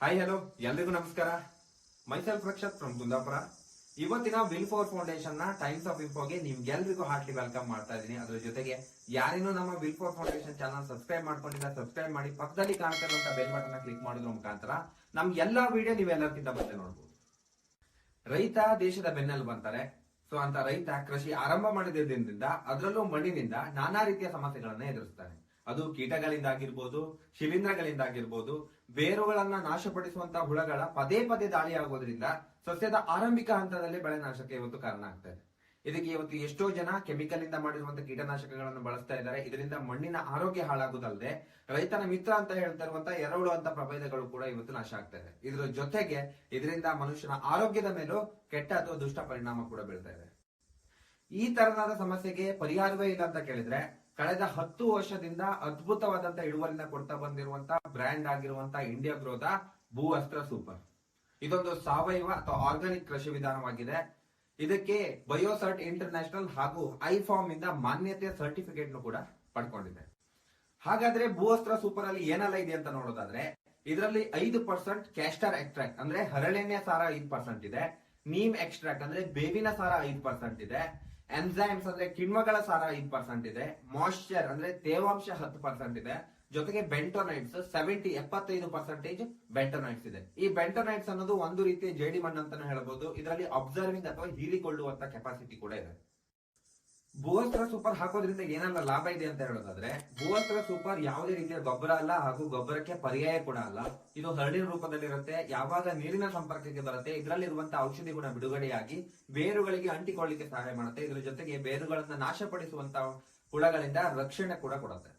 Hi hello ಎಲ್ರಿಗೂ ನಮಸ್ಕಾರ. Myself Rakshath from Kundapura. ಇವತ್ತಿನ ವಿಲ್ ಫೋರ್ ಫೌಂಡೇಶನ್ ನ ಟೈಮ್ಸ್ ಆಫ್ ಇನ್ಫೋಗೆ ನಿಮ್ಗೆಲ್ರಿಗೂ ಹಾರ್ಟ್ಲಿ ವೆಲ್ಕಮ್ ಮಾಡ್ತಾ ಇದ್ದೀನಿ. ಅದ್ರ ಜೊತೆಗೆ ಯಾರೇನೋ ನಮ್ಮ will four foundation channel subscribe ಮಾಡ್ಕೊಂಡಿಲ್ಲ, ಸಬ್ಸ್ಕ್ರೈಬ್ ಮಾಡಿ ಪಕ್ಕದಲ್ಲಿ ಕಾಣ್ತಾ ಇರುವಂತ ಬೆಲ್ ಬಟನ್ ಕ್ಲಿಕ್ ಮಾಡೋದ್ರ ಮುಖಾಂತರ ನಮ್ ಎಲ್ಲಾ ವಿಡಿಯೋ ನೀವೆಲ್ಲರಿಗಿಂತ ಮುಂದೆ ನೋಡಬಹುದು. ರೈತ ದೇಶದ ಬೆನ್ನೆಲುಬು ಅಂತಾರೆ. ಸೊ ಅಂತ ರೈತ ಕೃಷಿ ಆರಂಭ ಮಾಡಿದ ದಿನದಿಂದ ಅದರಲ್ಲೂ ಮಣ್ಣಿನಿಂದ ನಾನಾ ರೀತಿಯ ಸಮಸ್ಯೆಗಳನ್ನ ಎದುರಿಸ್ತಾನೆ. ಅದು ಕೀಟಗಳಿಂದಾಗಿರ್ಬೋದು, ಶಿಲೀಂಧ್ರಗಳಿಂದಾಗಿರ್ಬೋದು, ಬೇರುಗಳನ್ನ ನಾಶಪಡಿಸುವಂತಹ ಹುಳಗಳ ಪದೇ ಪದೇ ದಾಳಿಯಾಗೋದ್ರಿಂದ ಸಸ್ಯದ ಆರಂಭಿಕ ಹಂತದಲ್ಲಿ ಬೆಳೆ ನಾಶಕ್ಕೆ ಇವತ್ತು ಕಾರಣ ಆಗ್ತಾ ಇದೆ. ಇದಕ್ಕೆ ಇವತ್ತು ಎಷ್ಟೋ ಜನ ಕೆಮಿಕಲ್ ಇಂದ ಮಾಡಿರುವಂತಹ ಕೀಟನಾಶಕಗಳನ್ನು ಬಳಸ್ತಾ ಇದ್ದಾರೆ. ಇದರಿಂದ ಮಣ್ಣಿನ ಆರೋಗ್ಯ ಹಾಳಾಗುವುದಲ್ಲದೆ ರೈತನ ಮಿತ್ರ ಅಂತ ಹೇಳ್ತಾ ಇರುವಂತಹ ಎರೆಹುಳು ಅಂತ ಪ್ರಭೇದಗಳು ಕೂಡ ಇವತ್ತು ನಾಶ ಆಗ್ತಾ ಇದೆ. ಇದರ ಜೊತೆಗೆ ಇದರಿಂದ ಮನುಷ್ಯನ ಆರೋಗ್ಯದ ಮೇಲೂ ಕೆಟ್ಟ ಅಥವಾ ದುಷ್ಟ ಪರಿಣಾಮ ಕೂಡ ಬೀಳ್ತಾ ಇದೆ. ಈ ತರನಾದ ಸಮಸ್ಯೆಗೆ ಪರಿಹಾರವೇ ಇಲ್ಲ ಅಂತ ಕೇಳಿದ್ರೆ, ಕಳೆದ 10 ವರ್ಷದಿಂದ ಅದ್ಭುತವಾದಂತಹ ಇಳುವರಿನ ಕೊಡ್ತಾ ಬಂದಿರುವಂತಹ ಬ್ರ್ಯಾಂಡ್ ಆಗಿರುವಂತಹ ಇಂಡಿಯಾ ಗ್ರೋದ ಭೂ ಅಸ್ತ್ರ ಸೂಪರ್. ಇದೊಂದು ಸಾವಯವ ಅಥವಾ ಆರ್ಗಾನಿಕ್ ಕೃಷಿ ವಿಧಾನವಾಗಿದೆ. ಇದಕ್ಕೆ ಬಯೋಸರ್ಟ್ ಇಂಟರ್ನ್ಯಾಷನಲ್ ಹಾಗೂ ಐಫಾರ್ಮ್ ಇಂದ ಮಾನ್ಯತೆಯ ಸರ್ಟಿಫಿಕೇಟ್ ಕೂಡ ಪಡ್ಕೊಂಡಿದೆ. ಹಾಗಾದ್ರೆ ಭೂ ಅಸ್ತ್ರ ಸೂಪರ್ ಅಲ್ಲಿ ಏನೆಲ್ಲ ಇದೆ ಅಂತ ನೋಡೋದಾದ್ರೆ, ಇದರಲ್ಲಿ 5% ಕ್ಯಾಸ್ಟರ್ ಎಕ್ಸ್ಟ್ರಾಕ್ಟ್ ಅಂದ್ರೆ ಹರಳೆಣ್ಣೆ ಸಾರ 5% ಇದೆ, ನೀಮ್ ಎಕ್ಸ್ಟ್ರಾಕ್ಟ್ ಅಂದ್ರೆ ಬೇವಿನ ಸಾರ 5% ಇದೆ, ಎನ್ಸೈಮ್ಸ್ ಅಂದ್ರೆ ಕಿಣ್ವಗಳ ಸಾರ 5% ಇದೆ, ಮಾಯಿಶ್ಚರ್ ಅಂದ್ರೆ ತೇವಾಂಶ 10% ಇದೆ, ಜೊತೆಗೆ ಬೆಂಟೋನೈಟ್ಸ್ 75% ಬೆಂಟೋನೈಟ್ಸ್ ಇದೆ. ಈ ಬೆಂಟೋನೈಟ್ಸ್ ಅನ್ನೋದು ಒಂದು ರೀತಿಯ ಜೇಡಿ ಮಣ್ಣು ಅಂತಾನೆ ಹೇಳಬಹುದು. ಇದರಲ್ಲಿ ಅಬ್ಸರ್ವಿಂಗ್ ಅಥವಾ ಹೀರಿಕೊಳ್ಳುವಂತ ಕೆಪಾಸಿಟಿ ಕೂಡ ಇದೆ. ಭೂವಸ್ತ್ರ ಸೂಪರ್ ಹಾಕೋದ್ರಿಂದ ಏನೆಲ್ಲ ಲಾಭ ಇದೆ ಅಂತ ಹೇಳೋದಾದ್ರೆ, ಭೂವಸ್ತ್ರ ಸೂಪರ್ ಯಾವುದೇ ರೀತಿಯ ಗೊಬ್ಬರ ಅಲ್ಲ ಹಾಗೂ ಗೊಬ್ಬರಕ್ಕೆ ಪರ್ಯಾಯ ಕೂಡ ಅಲ್ಲ. ಇದು ಹರಳಿನ ರೂಪದಲ್ಲಿರುತ್ತೆ. ಯಾವಾಗ ನೀರಿನ ಸಂಪರ್ಕಕ್ಕೆ ಬರುತ್ತೆ, ಇದರಲ್ಲಿರುವಂತಹ ಔಷಧಿ ಗುಣ ಬಿಡುಗಡೆಯಾಗಿ ಬೇರುಗಳಿಗೆ ಅಂಟಿಕೊಳ್ಳಿಕ್ಕೆ ಸಹಾಯ ಮಾಡುತ್ತೆ. ಇದರ ಜೊತೆಗೆ ಬೇರುಗಳನ್ನ ನಾಶಪಡಿಸುವಂತಹ ಹುಳಗಳಿಂದ ರಕ್ಷಣೆ ಕೂಡ ಕೊಡುತ್ತೆ.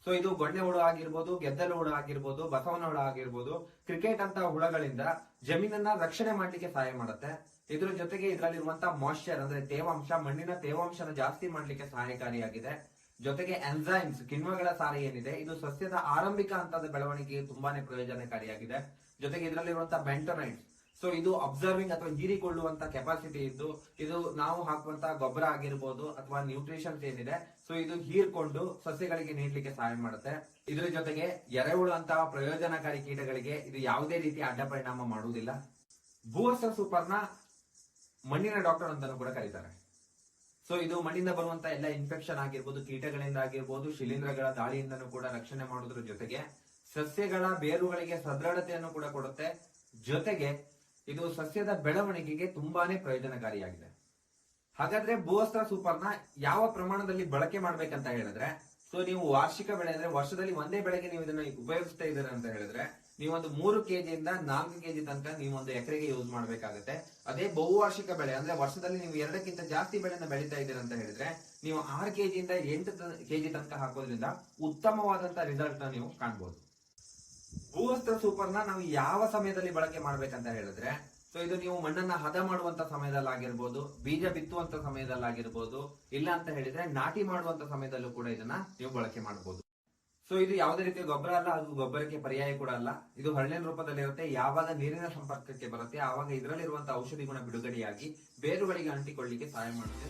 ಸೊ ಇದು ಗೊಣ್ಣೆ ಹುಳ ಆಗಿರ್ಬೋದು, ಗೆದ್ದಲು ಹುಳ ಆಗಿರ್ಬೋದು, ಬಸವನ ಹುಳ ಆಗಿರ್ಬೋದು, ಕ್ರಿಕೆಟ್ ಅಂತ ಹುಳಗಳಿಂದ ಜಮೀನನ್ನ ರಕ್ಷಣೆ ಮಾಡ್ಲಿಕ್ಕೆ ಸಹಾಯ ಮಾಡುತ್ತೆ. ಇದ್ರ ಜೊತೆಗೆ ಇದರಲ್ಲಿರುವಂತಹ ಮಾಯಿಶ್ಚರ್ ಅಂದ್ರೆ ತೇವಾಂಶ, ಮಣ್ಣಿನ ತೇವಾಂಶನ ಜಾಸ್ತಿ ಮಾಡ್ಲಿಕ್ಕೆ ಸಹಾಯಕಾರಿಯಾಗಿದೆ. ಜೊತೆಗೆ ಎನ್ಸೈಮ್ಸ್ ಕಿಣ್ವಗಳ ಸಾರ ಏನಿದೆ, ಇದು ಸಸ್ಯದ ಆರಂಭಿಕ ಹಂತದ ಬೆಳವಣಿಗೆಗೆ ತುಂಬಾನೇ ಪ್ರಯೋಜನಕಾರಿಯಾಗಿದೆ. ಜೊತೆಗೆ ಇದರಲ್ಲಿರುವಂತಹ ಬೆಂಟೋನೈಟ್ಸ್, ಸೊ ಇದು ಅಬ್ಸರ್ವಿಂಗ್ ಅಥವಾ ಹೀರಿಕೊಳ್ಳುವಂತ ಕೆಪಾಸಿಟಿ ಇದ್ದು, ಇದು ನಾವು ಹಾಕುವಂತಹ ಗೊಬ್ಬರ ಆಗಿರ್ಬೋದು ಅಥವಾ ನ್ಯೂಟ್ರಿಷನ್ಸ್ ಏನಿದೆ, ಸೊ ಇದು ಹೀರ್ಕೊಂಡು ಸಸ್ಯಗಳಿಗೆ ನೀಡಲಿಕ್ಕೆ ಸಹಾಯ ಮಾಡುತ್ತೆ. ಇದ್ರ ಜೊತೆಗೆ ಎರೆಹುಳು ಅಂತಹ ಪ್ರಯೋಜನಕಾರಿ ಕೀಟಗಳಿಗೆ ಇದು ಯಾವುದೇ ರೀತಿಯ ಅಡ್ಡ ಪರಿಣಾಮ ಮಾಡುವುದಿಲ್ಲ. ಭೂವಸ್ತ್ರ ಸೂಪರ್ನ ಮಣ್ಣಿನ ಡಾಕ್ಟರ್ ಅಂತಾನೂ ಕೂಡ ಕರೀತಾರೆ. ಸೊ ಇದು ಮಣ್ಣಿಂದ ಬರುವಂತ ಎಲ್ಲ ಇನ್ಫೆಕ್ಷನ್ ಆಗಿರ್ಬೋದು, ಕೀಟಗಳಿಂದ ಆಗಿರ್ಬೋದು, ಶಿಲೀಂಧ್ರಗಳ ದಾಳಿಯಿಂದನೂ ಕೂಡ ರಕ್ಷಣೆ ಮಾಡೋದ್ರ ಜೊತೆಗೆ ಸಸ್ಯಗಳ ಬೇರುಗಳಿಗೆ ಸದೃಢತೆಯನ್ನು ಕೂಡ ಕೊಡುತ್ತೆ. ಜೊತೆಗೆ ಇದು ಸಸ್ಯದ ಬೆಳವಣಿಗೆಗೆ ತುಂಬಾನೇ ಪ್ರಯೋಜನಕಾರಿಯಾಗಿದೆ. ಹಾಗಾದ್ರೆ ಭೂವಸ್ತ್ರ ಸೂಪರ್ನ ಯಾವ ಪ್ರಮಾಣದಲ್ಲಿ ಬಳಕೆ ಮಾಡ್ಬೇಕಂತ ಹೇಳಿದ್ರೆ, ಸೊ ನೀವು ವಾರ್ಷಿಕ ಬೆಳೆ ಅಂದ್ರೆ ವರ್ಷದಲ್ಲಿ ಒಂದೇ ಬೆಳೆಗೆ ನೀವು ಇದನ್ನ ಉಪಯೋಗಿಸ್ತಾ ಇದ್ದೀರಾ ಅಂತ ಹೇಳಿದ್ರೆ, ನೀವೊಂದು 3 ಕೆಜಿಯಿಂದ 4 ಕೆಜಿ ತನಕ ನೀವು ಒಂದು ಎಕರೆಗೆ ಯೂಸ್ ಮಾಡ್ಬೇಕಾಗತ್ತೆ. ಅದೇ ಬಹುವಾರ್ಷಿಕ ಬೆಳೆ ಅಂದ್ರೆ ವರ್ಷದಲ್ಲಿ ನೀವು 2ಕ್ಕಿಂತ ಜಾಸ್ತಿ ಬೆಳೆನ ಬೆಳೀತಾ ಇದ್ದೀರಾ ಅಂತ ಹೇಳಿದ್ರೆ, ನೀವು 6 ಕೆಜಿಯಿಂದ 8 ಕೆಜಿ ತನಕ ಹಾಕೋದ್ರಿಂದ ಉತ್ತಮವಾದಂತಹ ರಿಸಲ್ಟ್ ನ ನೀವು ಕಾಣಬಹುದು. ಭೂವಸ್ತ್ರ ಸೂಪರ್ನ ನಾವು ಯಾವ ಸಮಯದಲ್ಲಿ ಬಳಕೆ ಮಾಡ್ಬೇಕಂತ ಹೇಳಿದ್ರೆ, ಸೊ ಇದು ನೀವು ಮಣ್ಣನ್ನ ಹದ ಮಾಡುವಂತ ಸಮಯದಲ್ಲಾಗಿರ್ಬೋದು, ಬೀಜ ಬಿತ್ತುವಂತ ಸಮಯದಲ್ಲಾಗಿರ್ಬೋದು, ಇಲ್ಲ ಅಂತ ಹೇಳಿದ್ರೆ ನಾಟಿ ಮಾಡುವಂತ ಸಮಯದಲ್ಲೂ ಕೂಡ ಇದನ್ನ ನೀವು ಬಳಕೆ ಮಾಡಬಹುದು. ಸೊ ಇದು ಯಾವುದೇ ರೀತಿಯ ಗೊಬ್ಬರ ಅಲ್ಲ, ಅದು ಗೊಬ್ಬರಕ್ಕೆ ಪರ್ಯಾಯ ಕೂಡ ಅಲ್ಲ. ಇದು ಹರಳಿನ ರೂಪದಲ್ಲಿರುತ್ತೆ. ಯಾವಾಗ ನೀರಿನ ಸಂಪರ್ಕಕ್ಕೆ ಬರುತ್ತೆ ಆವಾಗ ಇದರಲ್ಲಿರುವಂತಹ ಔಷಧಿ ಗುಣ ಬಿಡುಗಡೆಯಾಗಿ ಬೇರುಗಳಿಗೆ ಅಂಟಿಕೊಳ್ಳಿಕ್ಕೆ ಸಹಾಯ ಮಾಡುತ್ತೆ.